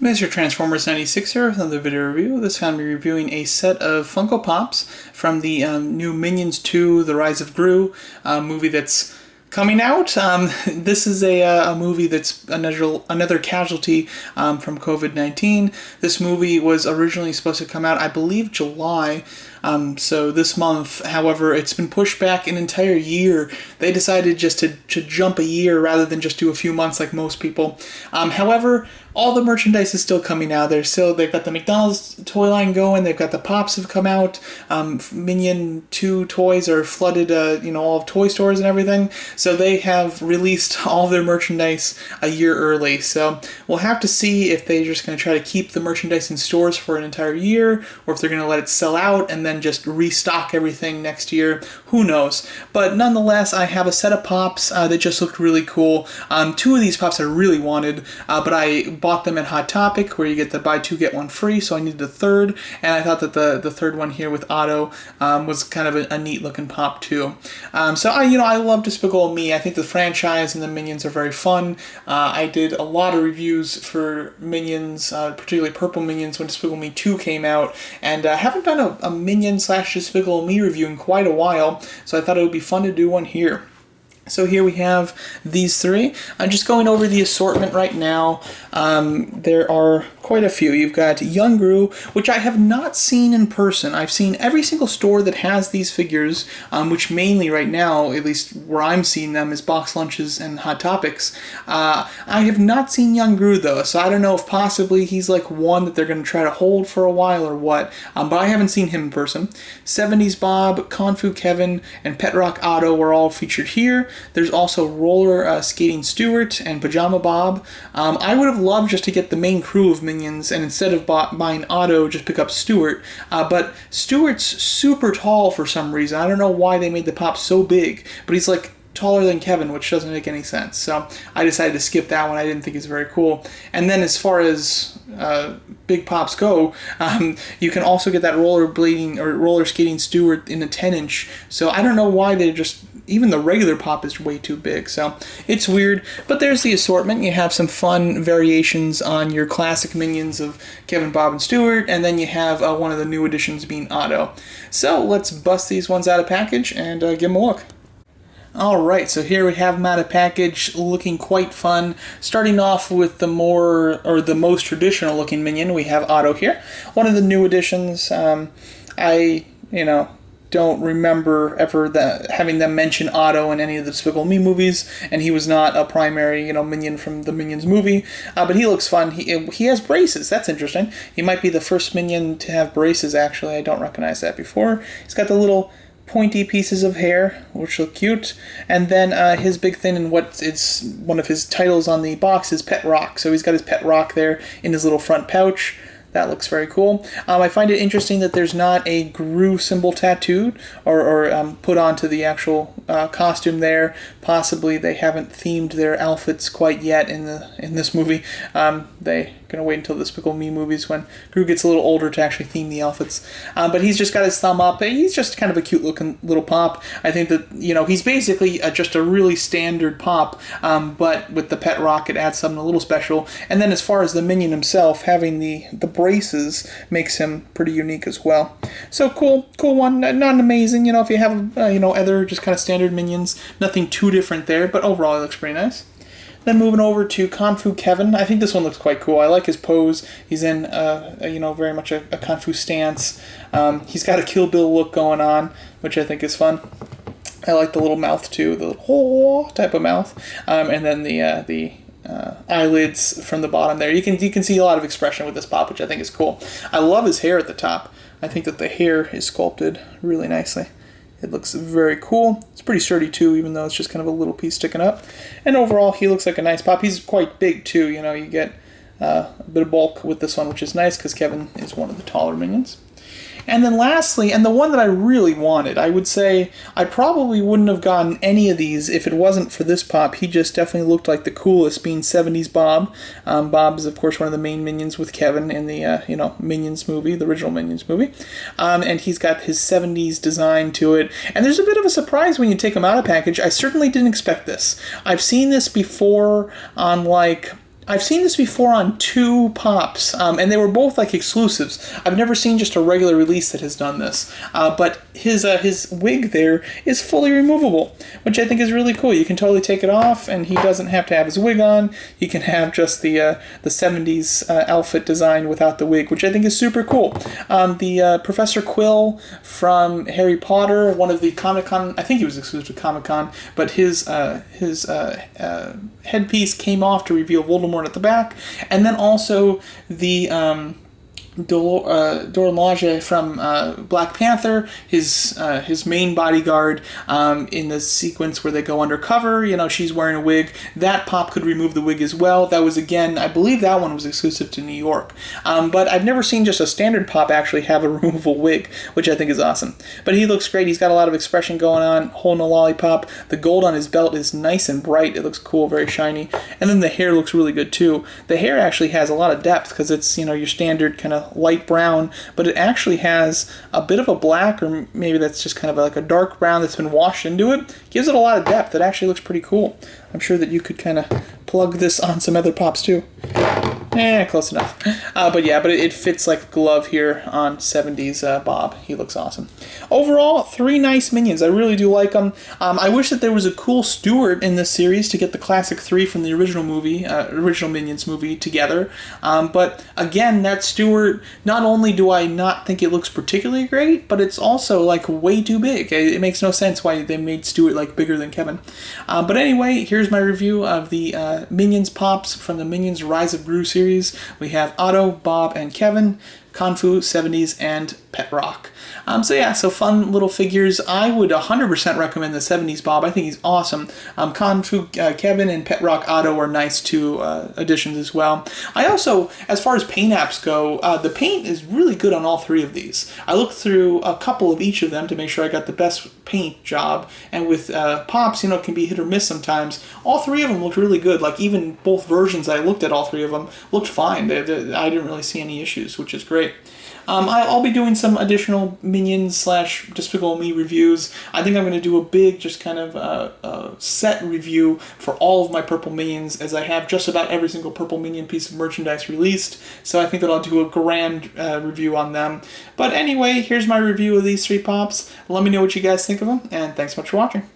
Mr. Transformers 96 here with another video review. This time I'm reviewing a set of Funko Pops from the new Minions 2 The Rise of Gru movie that's coming out. This is a movie that's another casualty from COVID-19. This movie was originally supposed to come out, I believe, July. So this month, however, it's been pushed back an entire year. They decided just to jump a year rather than just do a few months like most people. However, all the merchandise is still coming out. They've got the McDonald's toy line going. They've got the Pops have come out. Minion 2 toys are flooded, all of toy stores and everything. So they have released all their merchandise a year early. So we'll have to see if they're just going to try to keep the merchandise in stores for an entire year, or if they're going to let it sell out and then just restock everything next year. Who knows? But nonetheless, I have a set of Pops that just looked really cool. Two of these Pops I really wanted, but I bought them at Hot Topic, where you get the buy two get one free, so I needed a third, and I thought that the third one here with Otto was kind of a neat looking Pop too. So I love Despicable Me. I think the franchise and the Minions are very fun. I did a lot of reviews for Minions, particularly Purple Minions, when Despicable Me 2 came out, and I haven't done a Minion/Despicable Me review in quite a while, so I thought it would be fun to do one here. So here we have these three. I'm just going over the assortment right now. There are quite a few. You've got Young Gru, which I have not seen in person. I've seen every single store that has these figures, which mainly right now, at least where I'm seeing them, is Box Lunches and Hot Topics. I have not seen Young Gru though, so I don't know if possibly he's like one that they're going to try to hold for a while or what, but I haven't seen him in person. 70s Bob, Confu Kevin, and Pet Rock Otto were all featured here. There's also Roller Skating Stuart and Pajama Bob. I would have loved just to get the main crew of Minions, and instead of buying Otto, just pick up Stuart. But Stuart's super tall for some reason. I don't know why they made the Pop so big, but he's like taller than Kevin, which doesn't make any sense. So I decided to skip that one. I didn't think it's very cool. And then as far as big Pops go, you can also get that roller skating Stuart in a 10-inch. So I don't know why they just... Even the regular Pop is way too big, so it's weird. But there's the assortment. You have some fun variations on your classic Minions of Kevin, Bob, and Stuart, and then you have one of the new additions being Otto. So let's bust these ones out of package and give them a look. Alright, so here we have them out of package, looking quite fun. Starting off with the most traditional looking Minion, we have Otto here. One of the new additions. Don't remember ever having them mention Otto in any of the Despicable Me movies, and he was not a primary, Minion from the Minions movie. But he looks fun. He has braces. That's interesting. He might be the first Minion to have braces, actually. I don't recognize that before. He's got the little pointy pieces of hair, which look cute, and then his big thing and what it's one of his titles on the box is Pet Rock. So he's got his Pet Rock there in his little front pouch. That looks very cool. I find it interesting that there's not a Gru symbol tattooed or put onto the actual costume there. Possibly they haven't themed their outfits quite yet in this movie. They're going to wait until the Despicable Me movies when Gru gets a little older to actually theme the outfits. But he's just got his thumb up. He's just kind of a cute looking little Pop. I think that, he's basically just a really standard Pop, but with the Pet Rock it adds something a little special. And then as far as the Minion himself, having the braces makes him pretty unique as well. So cool one. Not amazing, if you have, other just kind of standard Minions. Nothing too different there, but overall it looks pretty nice. Then moving over to Confu Kevin. I think this one looks quite cool. I like his pose. He's in, very much a Kung Fu stance. He's got a Kill Bill look going on, which I think is fun. I like the little mouth too, the little type of mouth, and then the eyelids from the bottom there. You can see a lot of expression with this Pop, which I think is cool. I love his hair at the top. I think that the hair is sculpted really nicely. It looks very cool. It's pretty sturdy too, even though it's just kind of a little piece sticking up. And overall, he looks like a nice Pop. He's quite big too. You get a bit of bulk with this one, which is nice because Kevin is one of the taller Minions. And then lastly, and the one that I really wanted, I would say I probably wouldn't have gotten any of these if it wasn't for this Pop. He just definitely looked like the coolest, being 70s Bob. Bob is, of course, one of the main Minions with Kevin in the, Minions movie, the original Minions movie. And he's got his 70s design to it. And there's a bit of a surprise when you take him out of package. I certainly didn't expect this. I've seen this before on, I've seen this before on 2 pops, and they were both like exclusives. I've never seen just a regular release that has done this. But his wig there is fully removable, which I think is really cool. You can totally take it off, and he doesn't have to have his wig on. He can have just the 70s outfit design without the wig, which I think is super cool. The Professor Quill from Harry Potter, one of the Comic-Con, I think he was exclusive to Comic-Con, but his headpiece came off to reveal Voldemort at the back, and then also the Dorlage from Black Panther, his main bodyguard, in the sequence where they go undercover, she's wearing a wig. That pop could remove the wig as well. That was, again, I believe that one was exclusive to New York. But I've never seen just a standard pop actually have a removable wig, which I think is awesome. But he looks great. He's got a lot of expression going on, holding a lollipop. The gold on his belt is nice and bright. It looks cool, very shiny. And then the hair looks really good too. The hair actually has a lot of depth because it's, your standard kind of light brown, but it actually has a bit of a black, or maybe that's just kind of like a dark brown that's been washed into it. Gives it a lot of depth. It actually looks pretty cool. I'm sure that you could kind of plug this on some other pops too. Close enough. But it fits like a glove here on 70s Bob. He looks awesome. Overall, 3 nice minions. I really do like them. I wish that there was a cool Stewart in this series to get the classic 3 from the original movie, original Minions movie together. But again, that Stewart, not only do I not think it looks particularly great, but it's also like way too big. It makes no sense why they made Stewart like bigger than Kevin. But anyway, here's my review of the Minions pops from the Minions Rise of Gru series. We have Otto, Bob, and Kevin, Confu, 70s, and Pet Rock. So fun little figures. I would 100% recommend the 70s Bob. I think he's awesome. Confu Kevin and Pet Rock Otto are nice 2 additions as well. I also, as far as paint apps go, the paint is really good on all 3 of these. I looked through a couple of each of them to make sure I got the best paint job, and with pops, it can be hit or miss sometimes. All 3 of them looked really good. Like even both versions I looked at, all 3 of them looked fine. I didn't really see any issues, which is great. I'll be doing some additional Minions / Despicable Me reviews. I think I'm going to do a big just kind of set review for all of my purple Minions, as I have just about every single purple Minion piece of merchandise released. So I think that I'll do a grand review on them. But anyway, here's my review of these 3 pops. Let me know what you guys think of them, and thanks so much for watching.